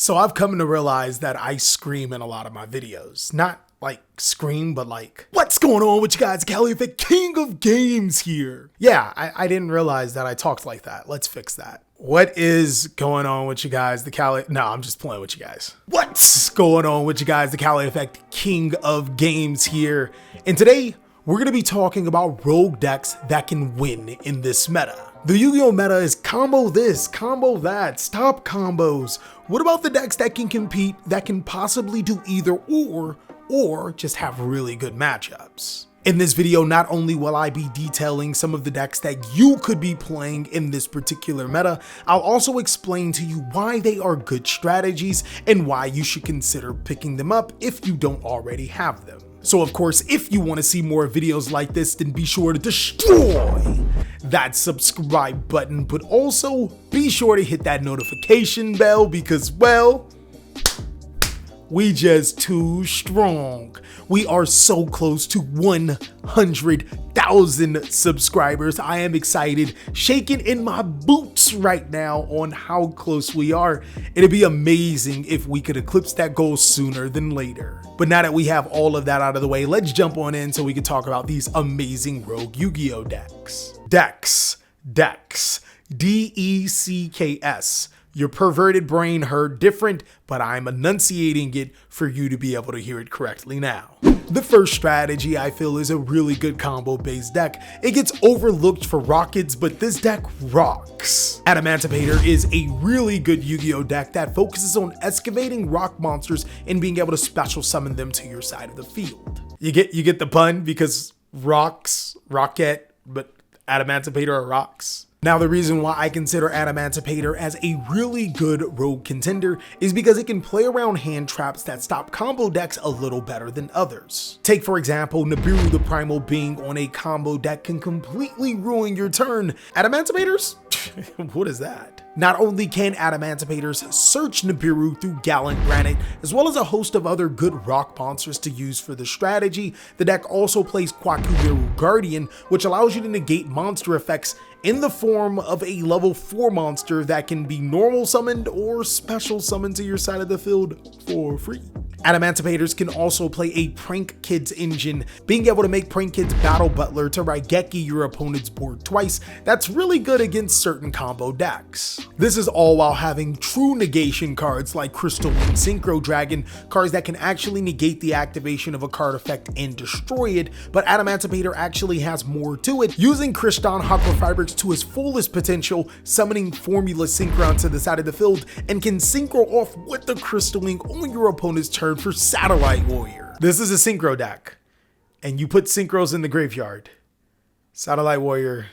So I've come to realize that I scream in a lot of my videos. Not like scream, but like, what's going on with you guys? TheCaliEffect, king of games here. Yeah, I didn't realize that I talked like that. Let's fix that. What is going on with you guys? No, I'm just playing with you guys. What's going on with you guys? TheCaliEffect, king of games here. And today, we're going to be talking about rogue decks that can win in this meta. The Yu-Gi-Oh meta is combo this, combo that, stop combos. What about the decks that can compete, that can possibly do either or just have really good matchups? In this video, not only will I be detailing some of the decks that you could be playing in this particular meta, I'll also explain to you why they are good strategies and why you should consider picking them up if you don't already have them. So of course, if you want to see more videos like this, then be sure to destroy that subscribe button, but also be sure to hit that notification bell because, well, we just too strong. We are so close to 100,000 subscribers. I am excited, shaking in my boots right now on how close we are. It'd be amazing if we could eclipse that goal sooner than later. But now that we have all of that out of the way, let's jump on in so we can talk about these amazing rogue Yu-Gi-Oh decks. Decks. D-E-C-K-S. Your perverted brain heard different, but I'm enunciating it for you to be able to hear it correctly now. The first strategy I feel is a really good combo-based deck. It gets overlooked for rockets, but this deck rocks. Antipater is a really good Yu-Gi-Oh deck that focuses on excavating rock monsters and being able to special summon them to your side of the field. You get the pun because rocks, rocket, but Antipater are rocks. Now, the reason why I consider Antipater as a really good rogue contender is because it can play around hand traps that stop combo decks a little better than others. Take, for example, Nibiru the Primal being on a combo deck can completely ruin your turn. Adamantipaters? What is that? Not only can Adamantipaters search Nibiru through Gallant Granite, as well as a host of other good rock monsters to use for the strategy, the deck also plays Kwaku Guardian, which allows you to negate monster effects in the form of a level 4 monster that can be normal summoned or special summoned to your side of the field for free. Adamantipaters can also play a Prank Kids engine, being able to make Prank Kids Battle Butler to Raigeki your opponent's board twice. That's really good against certain combo decks. This is all while having true negation cards like Crystal and Synchro Dragon, cards that can actually negate the activation of a card effect and destroy it, but Adamantipatr actually has more to it, using Kriston Aquafibrix to his fullest potential, summoning Formula Synchron to the side of the field, and can synchro off with the Crystalling on your opponent's turn for Satellite Warrior. This is a synchro deck, and you put synchros in the graveyard. Satellite Warrior,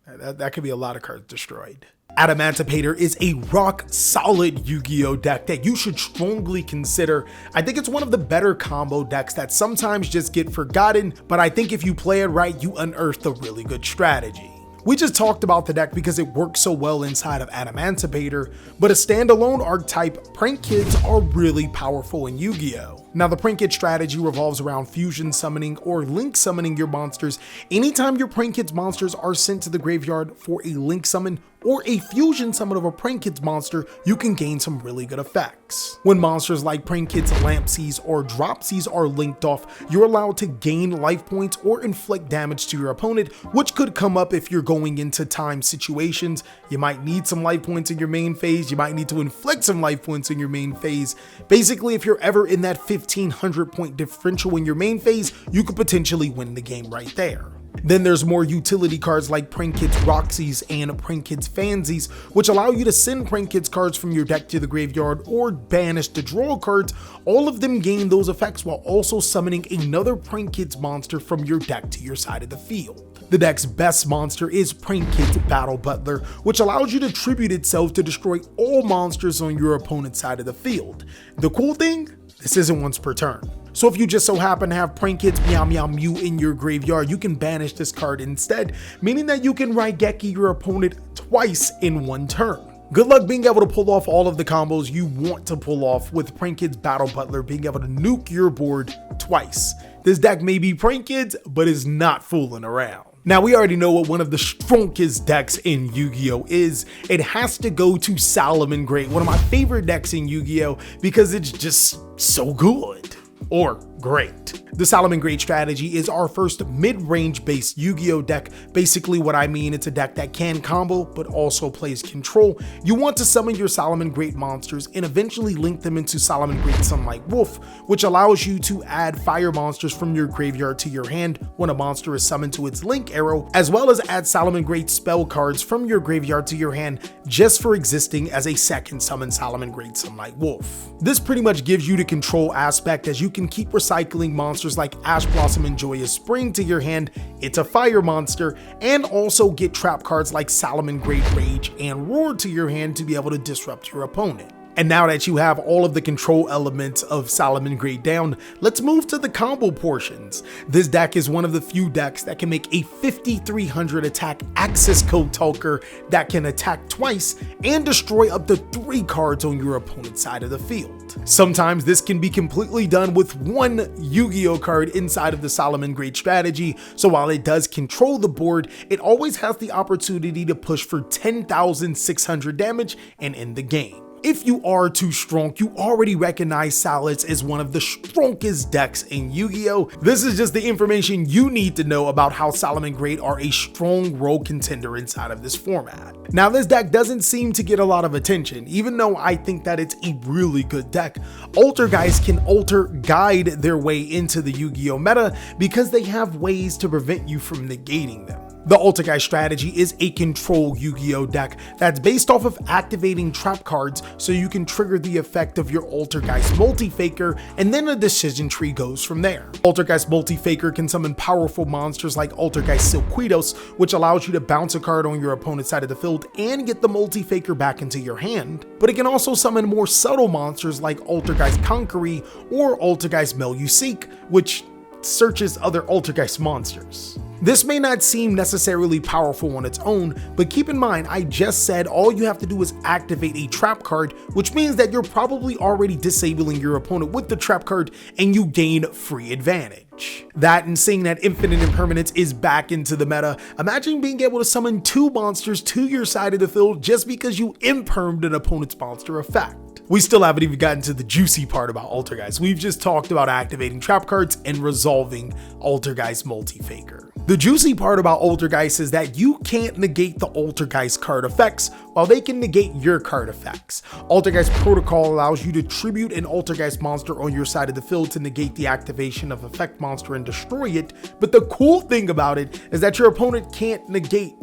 that could be a lot of cards destroyed. Antipater is a rock solid Yu-Gi-Oh deck that you should strongly consider. I think it's one of the better combo decks that sometimes just get forgotten, but I think if you play it right, you unearth a really good strategy. We just talked about the deck because it works so well inside of Antipater, but a standalone archetype, Prank Kids are really powerful in Yu-Gi-Oh! Now, the Prank Kid strategy revolves around fusion summoning or link summoning your monsters. Anytime your Prank Kids monsters are sent to the graveyard for a link summon or a fusion summon of a Prank Kids monster, you can gain some really good effects. When monsters like Prank Kids, Lampsies, or Dropsies are linked off, you're allowed to gain life points or inflict damage to your opponent, which could come up if you're going into time situations. You might need some life points in your main phase, you might need to inflict some life points in your main phase. Basically, if you're ever in that 1500 point differential in your main phase, you could potentially win the game right there. Then there's more utility cards like Prank Kids Roxies and Prank Kids Fansies, which allow you to send Prank Kids cards from your deck to the graveyard or banish the draw cards. All of them gain those effects while also summoning another Prank Kids monster from your deck to your side of the field. The deck's best monster is Prank Kids Battle Butler, which allows you to tribute itself to destroy all monsters on your opponent's side of the field. The cool thing? This isn't once per turn. So if you just so happen to have Prank Kids Meow Meow Mew in your graveyard, you can banish this card instead, meaning that you can Raigeki your opponent twice in one turn. Good luck being able to pull off all of the combos you want to pull off with Prank Kids Battle Butler being able to nuke your board twice. This deck may be Prank Kids, but is not fooling around. Now, we already know what one of the strongest decks in Yu-Gi-Oh! Is. It has to go to Salamangreat, one of my favorite decks in Yu-Gi-Oh! Because it's just so good. Or great. The Salamangreat strategy is our first mid-range based Yu-Gi-Oh! Deck. Basically what I mean, it's a deck that can combo, but also plays control. You want to summon your Salamangreat monsters and eventually link them into Salamangreat Sunlight Wolf, which allows you to add fire monsters from your graveyard to your hand when a monster is summoned to its link arrow, as well as add Salamangreat spell cards from your graveyard to your hand just for existing as a second summon Salamangreat Sunlight Wolf. This pretty much gives you the control aspect, as you can keep recycling monsters like Ash Blossom and Joyous Spring to your hand, it's a fire monster, and also get trap cards like Salamangreat Rage and Roar to your hand to be able to disrupt your opponent. And now that you have all of the control elements of Salamangreat down, let's move to the combo portions. This deck is one of the few decks that can make a 5300 attack access code talker that can attack twice and destroy up to 3 cards on your opponent's side of the field. Sometimes this can be completely done with one Yu-Gi-Oh! Card inside of the Salamangreat strategy, so while it does control the board, it always has the opportunity to push for 10,600 damage and end the game. If you are too strong, you already recognize Salads as one of the strongest decks in Yu-Gi-Oh! This is just the information you need to know about how Salamangreat are a strong rogue contender inside of this format. Now, this deck doesn't seem to get a lot of attention, even though I think that it's a really good deck. Altergeist can guide their way into the Yu-Gi-Oh! Meta because they have ways to prevent you from negating them. The Altergeist strategy is a control Yu-Gi-Oh! Deck that's based off of activating trap cards so you can trigger the effect of your Altergeist Multifaker, and then a decision tree goes from there. Altergeist Multifaker can summon powerful monsters like Altergeist Silquitos, which allows you to bounce a card on your opponent's side of the field and get the Multifaker back into your hand, but it can also summon more subtle monsters like Altergeist Conqueree or Altergeist Meluseek, which searches other Altergeist monsters. This may not seem necessarily powerful on its own, but keep in mind I just said all you have to do is activate a trap card, which means that you're probably already disabling your opponent with the trap card and you gain free advantage. That, and seeing that Infinite Impermanence is back into the meta, imagine being able to summon 2 monsters to your side of the field just because you impermed an opponent's monster effect. We still haven't even gotten to the juicy part about Altergeist. We've just talked about activating trap cards and resolving Altergeist Multifaker. The juicy part about Altergeist is that you can't negate the Altergeist card effects while they can negate your card effects. Altergeist Protocol allows you to tribute an Altergeist monster on your side of the field to negate the activation of effect monster and destroy it, but the cool thing about it is that your opponent can't negate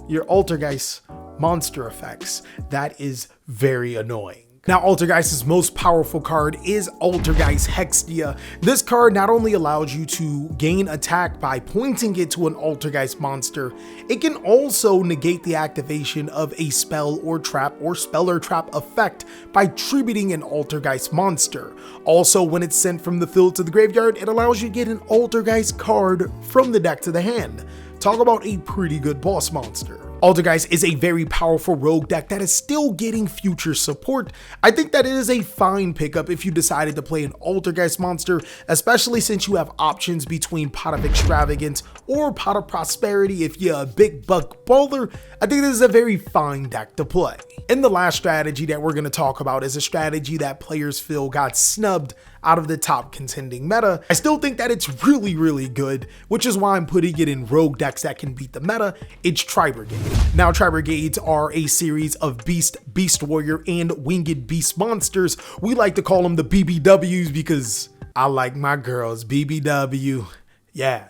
your Altergeist monster effects. That is very annoying. Now, Altergeist's most powerful card is Altergeist Hextia. This card not only allows you to gain attack by pointing it to an Altergeist monster, it can also negate the activation of a spell or trap or spell or trap effect by tributing an Altergeist monster. Also, when it's sent from the field to the graveyard, it allows you to get an Altergeist card from the deck to the hand. Talk about a pretty good boss monster. Altergeist is a very powerful rogue deck that is still getting future support. I think that it is a fine pickup if you decided to play an Altergeist monster, especially since you have options between Pot of Extravagance or Pot of Prosperity if you're a big buck bowler. I think this is a very fine deck to play. And the last strategy that we're going to talk about is a strategy that players feel got snubbed out of the top contending meta. I still think that it's really good, which is why I'm putting it in rogue decks that can beat the meta. It's Tri-Brigade. Now, Tri-Brigades are a series of Beast, Beast Warrior, and Winged Beast monsters. We like to call them the BBWs because I like my girls BBW. Yeah,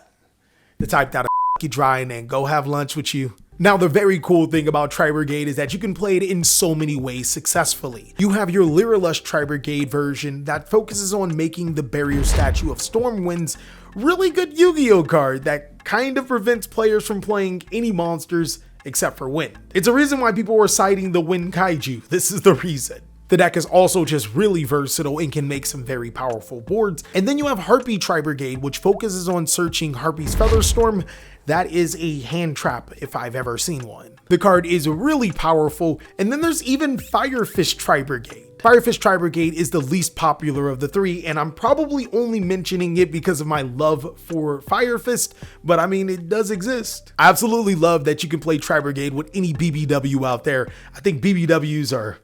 the type that'll you dry and then go have lunch with you. Now, the very cool thing about Tri-Brigade is that you can play it in so many ways successfully. You have your Lyrilush Tri-Brigade version that focuses on making the Barrier Statue of Stormwind's really good Yu-Gi-Oh! Card that kind of prevents players from playing any monsters except for Wind. It's a reason why people were citing the Wind Kaiju. This is the reason. The deck is also just really versatile and can make some very powerful boards. And then you have Harpy Tri-Brigade, which focuses on searching Harpy's Featherstorm. That is a hand trap if I've ever seen one. The card is really powerful. And then there's even Firefish Tri-Brigade. Firefish Tri-Brigade is the least popular of the three, and I'm probably only mentioning it because of my love for Fire Fist, but I mean, it does exist. I absolutely love that you can play Tri-Brigade with any BBW out there. I think BBWs are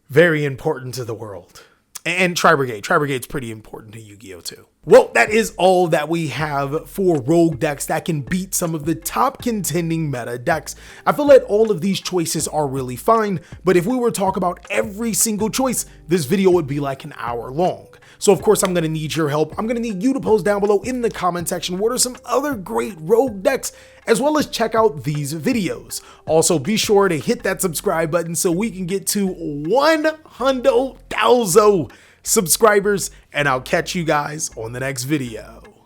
very important to the world. And Tri-Brigade's pretty important to Yu-Gi-Oh too. Well, that is all that we have for rogue decks that can beat some of the top contending meta decks. I feel like all of these choices are really fine, but if we were to talk about every single choice, this video would be like an hour long. So of course I'm gonna need your help. I'm gonna need you to post down below in the comment section what are some other great rogue decks, as well as check out these videos. Also be sure to hit that subscribe button so we can get to 100,000 subscribers, and I'll catch you guys on the next video.